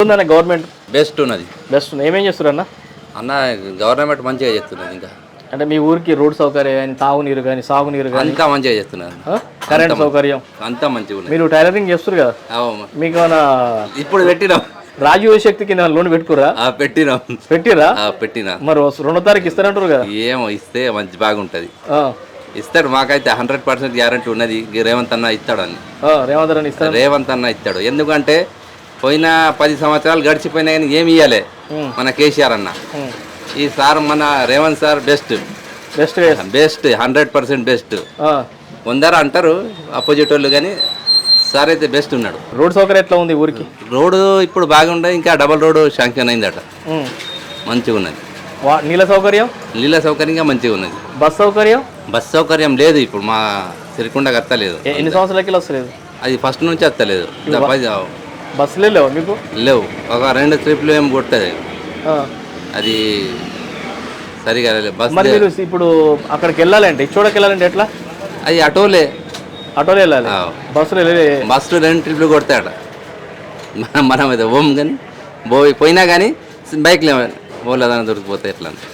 ఉందన్న government best ఉన్నది. Best ఏమేం చేస్తారు అన్న గవర్నమెంట్ మంచిగా చేస్తున్నది. ఇంకా అంటే మీ ఊరికి రోడ్ సౌకర్యం కానీ తాగునీరు కానీ సాగునీరు కానీ అంతా మంచిగా చేస్తున్నారు. కరెంట్ సౌకర్యం అంతా మంచిగా ఉన్నది. మీరు టైలరింగ్ చేస్తారు కదా, మీకు ఏమైనా ఇప్పుడు పెట్టినాం రాజీవ్ శక్తి కింద లోన్ పెట్టుకురా? పెట్టిరా మరి 2వ తారీఖు ఇస్తారంటారు కదా. ఏమో ఇస్తే మంచి బాగుంటది. ఇస్తాడు, మాకైతే 100% గ్యారంటీ ఉన్నది. రేవంత్ అన్న ఇస్తాడు అని. రేవంత్ అన్న ఇస్తాడు. ఎందుకంటే పోయిన 10 సంవత్సరాలు గడిచిపోయినా కానీ ఏమి ఇవ్వలే మన కేసీఆర్ అన్న. ఈ సార్ మన రేవంత్ సార్ బెస్ట్ 100% బెస్ట్. కొందరు అంటారు అపోజిట్ వాళ్ళు, కానీ సార్ అయితే బెస్ట్ ఉన్నాడు. రోడ్ సౌకర్యం ఎట్లా ఉంది ఊరికి? రోడ్డు ఇప్పుడు బాగుండే, ఇంకా డబల్ రోడ్ శాంక్షన్ అయిందట, మంచిగా ఉన్నది. నీళ్ళ సౌకర్యంగా మంచిగా ఉన్నది. బస్ సౌకర్యం లేదు ఇప్పుడు మా సిరికొండకి వస్తలేదు. ఎన్ని సంవత్సరాలకి వస్తలేదు? అది ఫస్ట్ నుంచి వస్తలేదు. బస్సులే లేవు మీకు? లేవు, ఒక 2 ట్రిప్లు ఏమి కొట్టదు. అది సరిగా బస్. మరి మీరు ఇప్పుడు అక్కడికి వెళ్ళాలంటే చూడకి వెళ్ళాలంటే ఎట్లా? అది ఆటోలో వెళ్ళాలి, బస్సులో 2 ట్రిప్లు కొడతాడ. మనం అయితే ఓం కానీ పోయినా కానీ బైక్లో పోలేదని దొరికిపోతాయి ఎట్లా.